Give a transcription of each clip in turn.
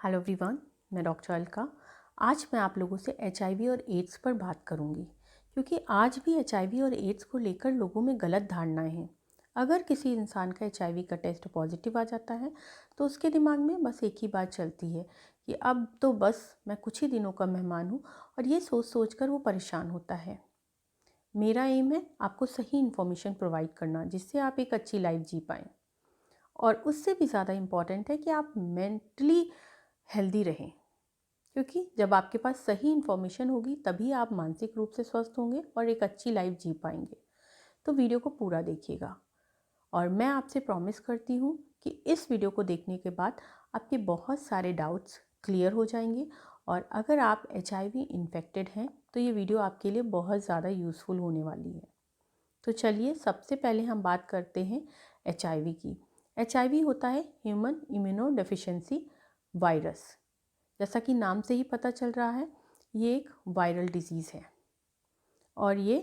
Hello everyone, मैं doctor Alka. आज मैं आप लोगों से एचआईवी और एड्स पर बात करूंगी, क्योंकि आज भी एचआईवी और एड्स को लेकर लोगों में गलत धारणाएं हैं। अगर किसी इंसान का एचआईवी का टेस्ट पॉजिटिव आ जाता है तो उसके दिमाग में बस एक ही बात चलती है कि अब तो बस मैं कुछ ही दिनों का मेहमान हूँ, और ये सोच सोच कर वो परेशान होता है। मेरा एम है आपको सही इन्फॉर्मेशन प्रोवाइड करना, जिससे आप एक अच्छी लाइफ जी पाएँ। और उससे भी ज़्यादा इम्पॉर्टेंट है कि आप मेंटली हेल्दी रहें, क्योंकि जब आपके पास सही इन्फॉर्मेशन होगी तभी आप मानसिक रूप से स्वस्थ होंगे और एक अच्छी लाइफ जी पाएंगे। तो वीडियो को पूरा देखिएगा, और मैं आपसे प्रॉमिस करती हूँ कि इस वीडियो को देखने के बाद आपके बहुत सारे डाउट्स क्लियर हो जाएंगे। और अगर आप एचआईवी इन्फेक्टेड हैं तो ये वीडियो आपके लिए बहुत ज़्यादा यूज़फुल होने वाली है। तो चलिए, सबसे पहले हम बात करते हैं एचआईवी की। एचआईवी होता है ह्यूमन इम्यूनो डेफिशिएंसी वायरस। जैसा कि नाम से ही पता चल रहा है, ये एक वायरल डिजीज़ है और ये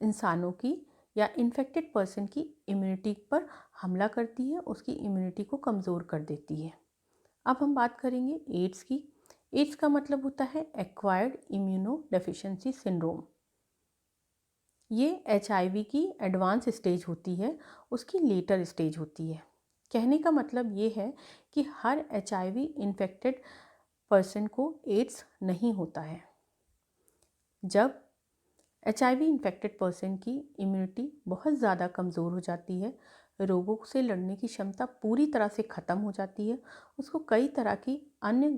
इंसानों की या इन्फेक्टेड पर्सन की इम्यूनिटी पर हमला करती है, उसकी इम्यूनिटी को कमज़ोर कर देती है। अब हम बात करेंगे एड्स की। एड्स का मतलब होता है एक्वायर्ड इम्यूनो डेफिशिएंसी सिंड्रोम। ये एचआईवी की एडवांस स्टेज होती है, उसकी लेटर स्टेज होती है। कहने का मतलब ये है कि हर एचआईवी इन्फेक्टेड पर्सन को एड्स नहीं होता है। जब एचआईवी इन्फेक्टेड पर्सन की इम्यूनिटी बहुत ज़्यादा कमज़ोर हो जाती है, रोगों से लड़ने की क्षमता पूरी तरह से ख़त्म हो जाती है, उसको कई तरह की अन्य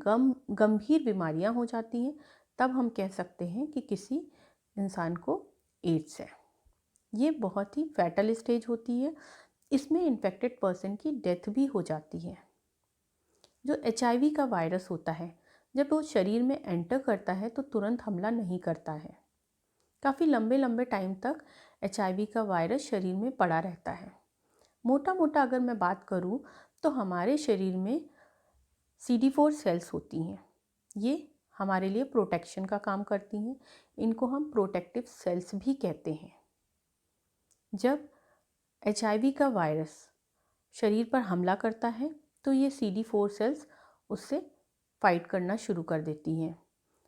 गंभीर बीमारियां हो जाती हैं, तब हम कह सकते हैं कि किसी इंसान को एड्स है। ये बहुत ही फैटल स्टेज होती है। इसमें इन्फेक्टेड पर्सन की डेथ भी हो जाती है। जो एचआईवी का वायरस होता है, जब वो शरीर में एंटर करता है तो तुरंत हमला नहीं करता है। काफ़ी लंबे लंबे टाइम तक एचआईवी का वायरस शरीर में पड़ा रहता है। मोटा मोटा अगर मैं बात करूँ तो हमारे शरीर में CD4 सेल्स होती हैं। ये हमारे लिए प्रोटेक्शन का काम करती हैं। इनको हम प्रोटेक्टिव सेल्स भी कहते हैं। जब एचआईवी का वायरस शरीर पर हमला करता है तो ये CD4 सेल्स उससे फाइट करना शुरू कर देती हैं,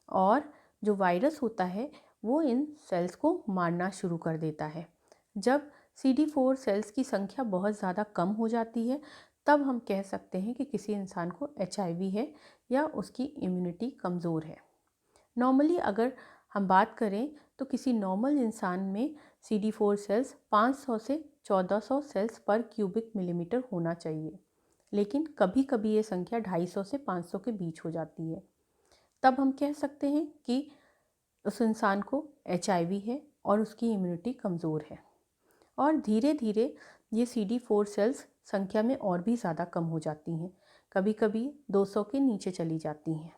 और जो वायरस होता है वो इन सेल्स को मारना शुरू कर देता है। जब CD4 सेल्स की संख्या बहुत ज़्यादा कम हो जाती है, तब हम कह सकते हैं कि किसी इंसान को एचआईवी है या उसकी इम्यूनिटी कमज़ोर है। नॉर्मली अगर हम बात करें तो किसी नॉर्मल इंसान में CD4 सेल्स 500 से 1400 सेल्स पर क्यूबिक मिलीमीटर होना चाहिए, लेकिन कभी कभी ये संख्या 250 से 500 के बीच हो जाती है। तब हम कह सकते हैं कि उस इंसान को एचआईवी है और उसकी इम्यूनिटी कमज़ोर है। और धीरे धीरे ये CD4 सेल्स संख्या में और भी ज़्यादा कम हो जाती हैं, कभी कभी 200 के नीचे चली जाती हैं।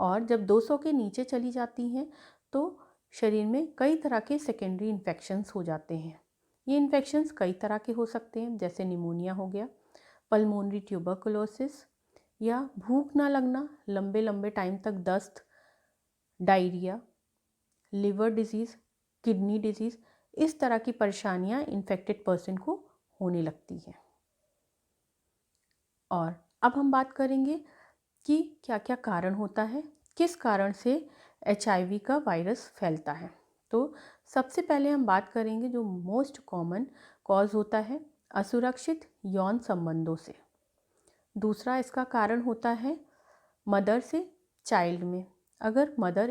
और जब 200 के नीचे चली जाती हैं तो शरीर में कई तरह के सेकेंडरी इन्फेक्शंस हो जाते हैं। ये इन्फेक्शंस कई तरह के हो सकते हैं, जैसे निमोनिया हो गया, पल्मोनरी ट्यूबरकुलोसिस, या भूख ना लगना, लंबे लंबे टाइम तक दस्त, diarrhoea, liver disease, kidney disease. इस तरह की परेशानियां इन्फेक्टेड पर्सन को होने लगती हैं। और अब हम बात करेंगे कि क्या क्या कारण होता है, किस कारण से एचआईवी का वायरस फैलता है। तो सबसे पहले हम बात करेंगे जो मोस्ट कॉमन कॉज होता है असुरक्षित यौन संबंधों से। दूसरा इसका कारण होता है मदर से चाइल्ड में। अगर मदर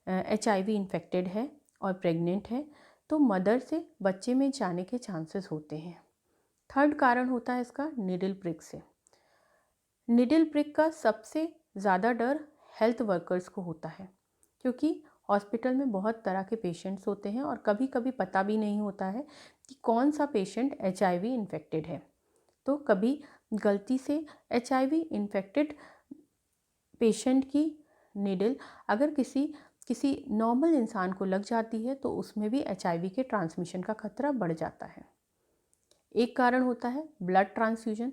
एचआईवी इन्फेक्टेड है और प्रेग्नेंट है तो मदर से बच्चे में जाने के चांसेस होते हैं। थर्ड कारण होता है इसका निडल प्रिक से। निडल प्रिक का सबसे ज़्यादा डर हेल्थ वर्कर्स को होता है, क्योंकि हॉस्पिटल में बहुत तरह के पेशेंट्स होते हैं और कभी कभी पता भी नहीं होता है कि कौन सा पेशेंट एचआईवी इन्फेक्टेड है। तो कभी गलती से एचआईवी इन्फेक्टेड पेशेंट की निडल अगर किसी नॉर्मल इंसान को लग जाती है तो उसमें भी एचआईवी के ट्रांसमिशन का खतरा बढ़ जाता है। एक कारण होता है ब्लड ट्रांसफ्यूजन।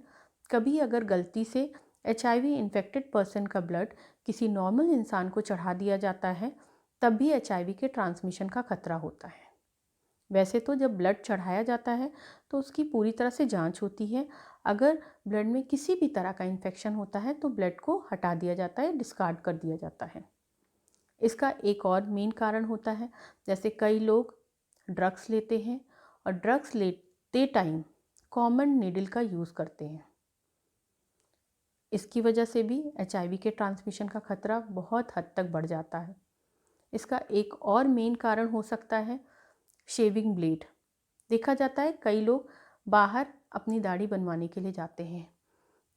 कभी अगर गलती से एचआईवी इन्फेक्टेड पर्सन का ब्लड किसी नॉर्मल इंसान को चढ़ा दिया जाता है, तब भी एचआईवी के ट्रांसमिशन का खतरा होता है। वैसे तो जब ब्लड चढ़ाया जाता है तो उसकी पूरी तरह से जांच होती है। अगर ब्लड में किसी भी तरह का इन्फेक्शन होता है तो ब्लड को हटा दिया जाता है, डिस्कार्ड कर दिया जाता है। इसका एक और मेन कारण होता है, जैसे कई लोग ड्रग्स लेते हैं और ड्रग्स लेते टाइम कॉमन नीडल का यूज़ करते हैं। इसकी वजह से भी एचआईवी के ट्रांसमिशन का खतरा बहुत हद तक बढ़ जाता है। इसका एक और मेन कारण हो सकता है शेविंग ब्लेड। देखा जाता है कई लोग बाहर अपनी दाढ़ी बनवाने के लिए जाते हैं,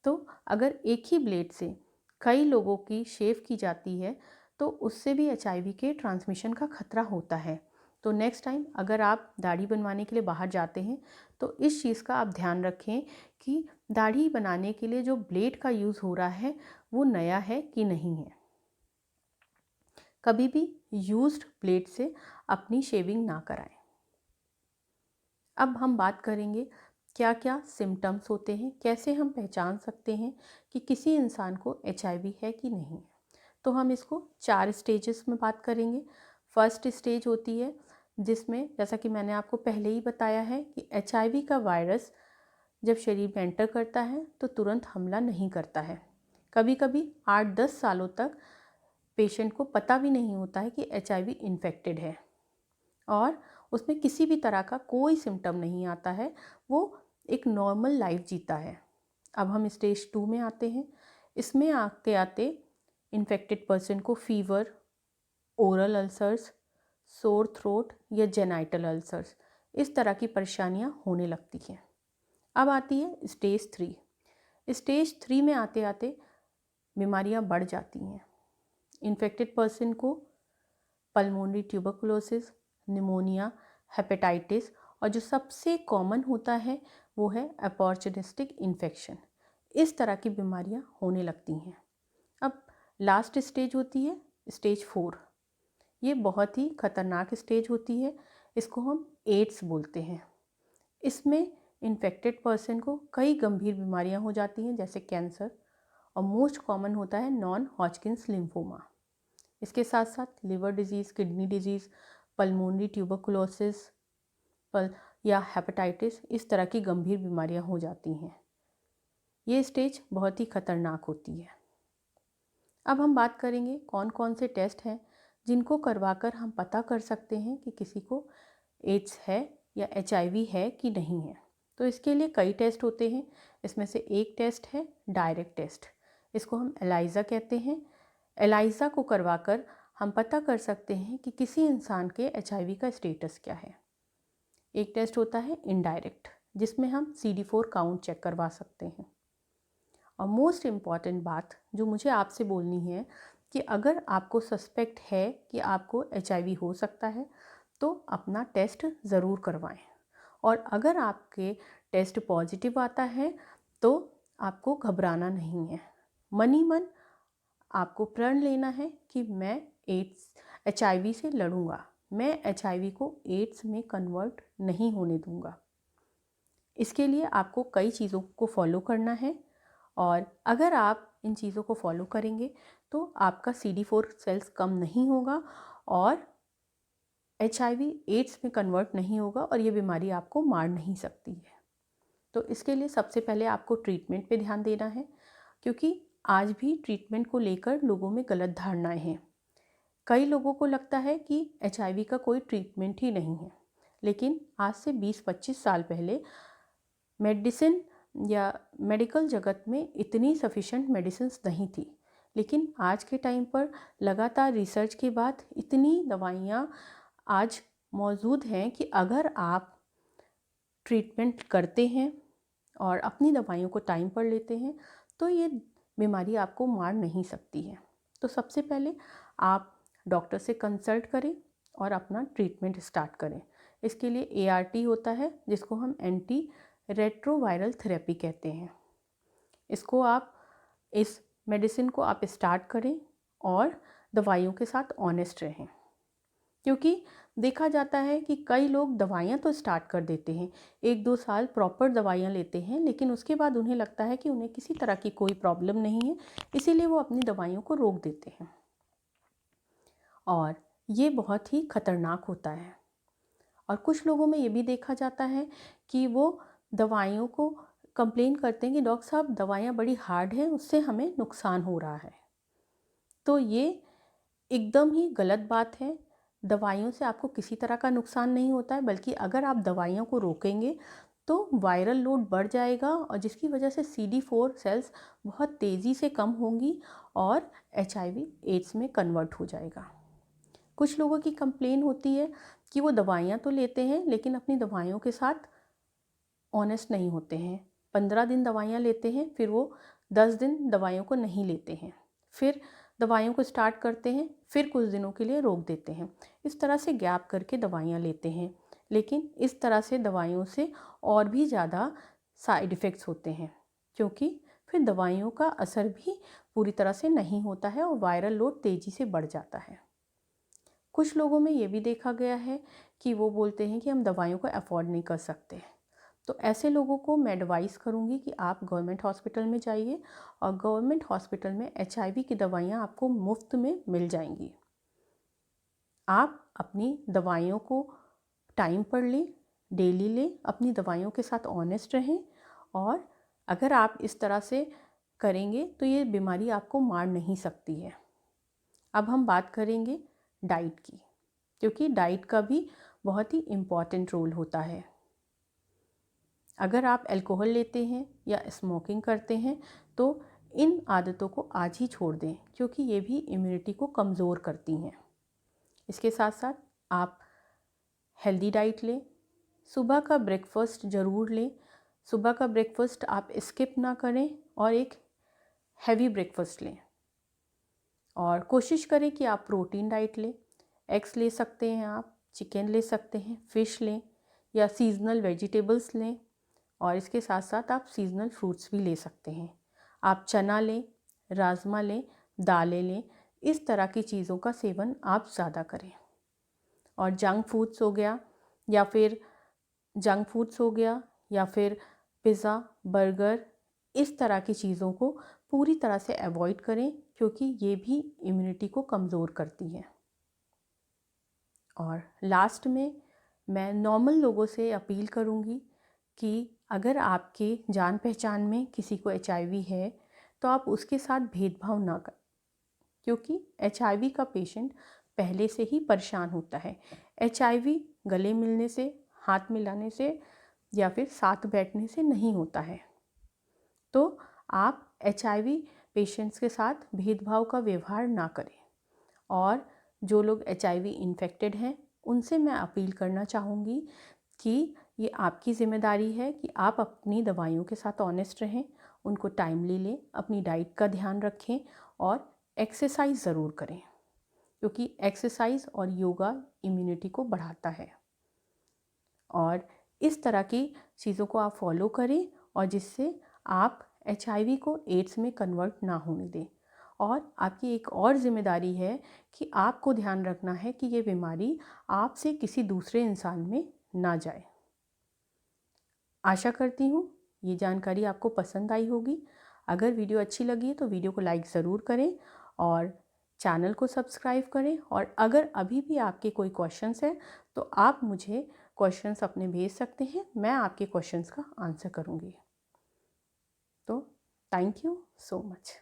तो अगर एक ही ब्लेड से कई लोगों की शेव की जाती है तो उससे भी एचआईवी के ट्रांसमिशन का खतरा होता है। तो नेक्स्ट टाइम अगर आप दाढ़ी बनवाने के लिए बाहर जाते हैं तो इस चीज़ का आप ध्यान रखें कि दाढ़ी बनाने के लिए जो ब्लेड का यूज़ हो रहा है वो नया है कि नहीं है। कभी भी यूज्ड ब्लेड से अपनी शेविंग ना कराएं। अब हम बात करेंगे क्या क्या सिम्टम्स होते हैं, कैसे हम पहचान सकते हैं कि किसी इंसान को एचआईवी है कि नहीं है। तो हम इसको 4 स्टेजेस में बात करेंगे। फर्स्ट स्टेज होती है जिसमें, जैसा कि मैंने आपको पहले ही बताया है, कि एचआईवी का वायरस जब शरीर में एंटर करता है तो तुरंत हमला नहीं करता है। कभी कभी 8-10 सालों तक पेशेंट को पता भी नहीं होता है कि एचआईवी इन्फेक्टेड है और उसमें किसी भी तरह का कोई सिम्टम नहीं आता है, वो एक नॉर्मल लाइफ जीता है। अब हम स्टेज 2 में आते हैं। इसमें आते आते इन्फेक्टेड पर्सन को fever, oral ulcers, sore throat या जेनाइटल अल्सर्स, इस तरह की परेशानियां होने लगती हैं। अब आती है स्टेज 3। स्टेज 3 में आते आते बीमारियां बढ़ जाती हैं। इन्फेक्टेड पर्सन को पल्मोनरी ट्यूबरकुलोसिस, निमोनिया, हेपेटाइटिस और जो सबसे कॉमन होता है वो है अपॉर्चुनिस्टिक इन्फेक्शन। इस तरह की बीमारियां होने लगती हैं। अब लास्ट स्टेज होती है स्टेज 4। ये बहुत ही खतरनाक स्टेज होती है, इसको हम एड्स बोलते हैं। इसमें इन्फेक्टेड पर्सन को कई गंभीर बीमारियां हो जाती हैं, जैसे कैंसर, और मोस्ट कॉमन होता है नॉन हॉजकिन्स लिम्फोमा। इसके साथ साथ liver disease, kidney disease, pulmonary tuberculosis या हेपेटाइटिस, इस तरह की गंभीर बीमारियां हो जाती हैं। ये स्टेज बहुत ही खतरनाक होती है। अब हम बात करेंगे कौन कौन से टेस्ट हैं जिनको करवाकर हम पता कर सकते हैं कि किसी को एड्स है या एचआईवी है कि नहीं है। तो इसके लिए कई टेस्ट होते हैं। इसमें से एक टेस्ट है डायरेक्ट टेस्ट, इसको हम एलाइजा कहते हैं। एलाइजा को करवाकर हम पता कर सकते हैं कि किसी इंसान के एचआईवी का स्टेटस क्या है। एक टेस्ट होता है इनडायरेक्ट, जिसमें हम CD4 काउंट चेक करवा सकते हैं। और मोस्ट इम्पॉर्टेंट बात जो मुझे आपसे बोलनी है कि अगर आपको सस्पेक्ट है कि आपको एचआईवी हो सकता है तो अपना टेस्ट ज़रूर करवाएं। और अगर आपके टेस्ट पॉजिटिव आता है तो आपको घबराना नहीं है। मन ही मन आपको प्रण लेना है कि मैं एचआईवी से लड़ूंगा, मैं एचआईवी को एड्स में कन्वर्ट नहीं होने दूंगा। इसके लिए आपको कई चीज़ों को फॉलो करना है और अगर आप इन चीज़ों को फॉलो करेंगे तो आपका CD4 सेल्स कम नहीं होगा और एचआईवी एड्स में कन्वर्ट नहीं होगा और ये बीमारी आपको मार नहीं सकती है। तो इसके लिए सबसे पहले आपको ट्रीटमेंट पे ध्यान देना है, क्योंकि आज भी ट्रीटमेंट को लेकर लोगों में गलत धारणाएं हैं। कई लोगों को लगता है कि एचआईवी का कोई ट्रीटमेंट ही नहीं है, लेकिन आज से 20-25 साल पहले मेडिसिन या मेडिकल जगत में इतनी सफिशेंट मेडिसिन्स नहीं थी। लेकिन आज के टाइम पर लगातार रिसर्च के बाद इतनी दवाइयाँ आज मौजूद हैं कि अगर आप ट्रीटमेंट करते हैं और अपनी दवाइयों को टाइम पर लेते हैं तो ये बीमारी आपको मार नहीं सकती है। तो सबसे पहले आप डॉक्टर से कंसल्ट करें और अपना ट्रीटमेंट स्टार्ट करें। इसके लिए ART होता है, जिसको हम एंटी रेट्रोवायरल थेरेपी कहते हैं। इस मेडिसिन को आप स्टार्ट करें और दवाइयों के साथ ऑनेस्ट रहें, क्योंकि देखा जाता है कि कई लोग दवाइयाँ तो स्टार्ट कर देते हैं, 1-2 साल प्रॉपर दवाइयाँ लेते हैं, लेकिन उसके बाद उन्हें लगता है कि उन्हें किसी तरह की कोई प्रॉब्लम नहीं है, इसीलिए वो अपनी दवाइयों को रोक देते हैं और ये बहुत ही खतरनाक होता है। और कुछ लोगों में ये भी देखा जाता है कि वो दवाइयों को कंप्लेन करते हैं कि डॉक्टर साहब दवाइयाँ बड़ी हार्ड हैं, उससे हमें नुकसान हो रहा है। तो ये एकदम ही गलत बात है। दवाइयों से आपको किसी तरह का नुकसान नहीं होता है, बल्कि अगर आप दवाइयों को रोकेंगे तो वायरल लोड बढ़ जाएगा और जिसकी वजह से CD4 सेल्स बहुत तेज़ी से कम होंगी और HIV एड्स में कन्वर्ट हो जाएगा। कुछ लोगों की कंप्लेन होती है कि वो दवाइयाँ तो लेते हैं लेकिन अपनी दवाइयों के साथ ऑनेस्ट नहीं होते हैं। 15 दिन दवाइयाँ लेते हैं, फिर वो 10 दिन दवाइयों को नहीं लेते हैं, फिर दवाइयों को स्टार्ट करते हैं, फिर कुछ दिनों के लिए रोक देते हैं। इस तरह से गैप करके दवाइयाँ लेते हैं, लेकिन इस तरह से दवाइयों से और भी ज़्यादा साइड इफ़ेक्ट्स होते हैं, क्योंकि फिर दवाइयों का असर भी पूरी तरह से नहीं होता है और वायरल लोड तेज़ी से बढ़ जाता है। कुछ लोगों में ये भी देखा गया है कि वो बोलते हैं कि हम दवाइयों को अफोर्ड नहीं कर सकते। तो ऐसे लोगों को मैं एडवाइस करूँगी कि आप गवर्नमेंट हॉस्पिटल में जाइए और गवर्नमेंट हॉस्पिटल में HIV की दवाइयाँ आपको मुफ्त में मिल जाएंगी। आप अपनी दवाइयों को टाइम पर लें, डेली लें, अपनी दवाइयों के साथ ऑनेस्ट रहें और अगर आप इस तरह से करेंगे तो ये बीमारी आपको मार नहीं सकती है। अब हम बात करेंगे डाइट की, क्योंकि डाइट का भी बहुत ही इम्पॉर्टेंट रोल होता है। अगर आप अल्कोहल लेते हैं या स्मोकिंग करते हैं तो इन आदतों को आज ही छोड़ दें, क्योंकि ये भी इम्यूनिटी को कमज़ोर करती हैं। इसके साथ साथ आप हेल्दी डाइट लें, सुबह का ब्रेकफास्ट ज़रूर लें। सुबह का ब्रेकफास्ट आप स्किप ना करें और एक हैवी ब्रेकफास्ट लें और कोशिश करें कि आप प्रोटीन डाइट लें। एग्स ले सकते हैं, आप चिकन ले सकते हैं, फ़िश लें या सीजनल वेजिटेबल्स लें और इसके साथ साथ आप सीजनल फ्रूट्स भी ले सकते हैं। आप चना लें, राजमा लें, दालें लें, इस तरह की चीज़ों का सेवन आप ज़्यादा करें। और जंक फूड्स हो गया या फिर पिज़्ज़ा, बर्गर, इस तरह की चीज़ों को पूरी तरह से अवॉइड करें, क्योंकि ये भी इम्यूनिटी को कमज़ोर करती हैं। और लास्ट में मैं नॉर्मल लोगों से अपील करूँगी कि अगर आपके जान पहचान में किसी को HIV है तो आप उसके साथ भेदभाव ना करें, क्योंकि HIV का पेशेंट पहले से ही परेशान होता है। HIV गले मिलने से, हाथ मिलाने से या फिर साथ बैठने से नहीं होता है। तो आप HIV पेशेंट्स के साथ भेदभाव का व्यवहार ना करें। और जो लोग HIV इन्फेक्टेड हैं उनसे मैं अपील करना चाहूँगी कि ये आपकी ज़िम्मेदारी है कि आप अपनी दवाइयों के साथ ऑनेस्ट रहें, उनको टाइमली लें, अपनी डाइट का ध्यान रखें और एक्सरसाइज ज़रूर करें, क्योंकि एक्सरसाइज और योगा इम्यूनिटी को बढ़ाता है। और इस तरह की चीज़ों को आप फॉलो करें और जिससे आप HIV को एड्स में कन्वर्ट ना होने दें। और आपकी एक और ज़िम्मेदारी है कि आपको ध्यान रखना है कि ये बीमारी आपसे किसी दूसरे इंसान में ना जाए। आशा करती हूँ ये जानकारी आपको पसंद आई होगी। अगर वीडियो अच्छी लगी तो वीडियो को लाइक ज़रूर करें और चैनल को सब्सक्राइब करें। और अगर अभी भी आपके कोई क्वेश्चंस हैं तो आप मुझे क्वेश्चंस अपने भेज सकते हैं, मैं आपके क्वेश्चंस का आंसर करूँगी। तो थैंक यू सो मच।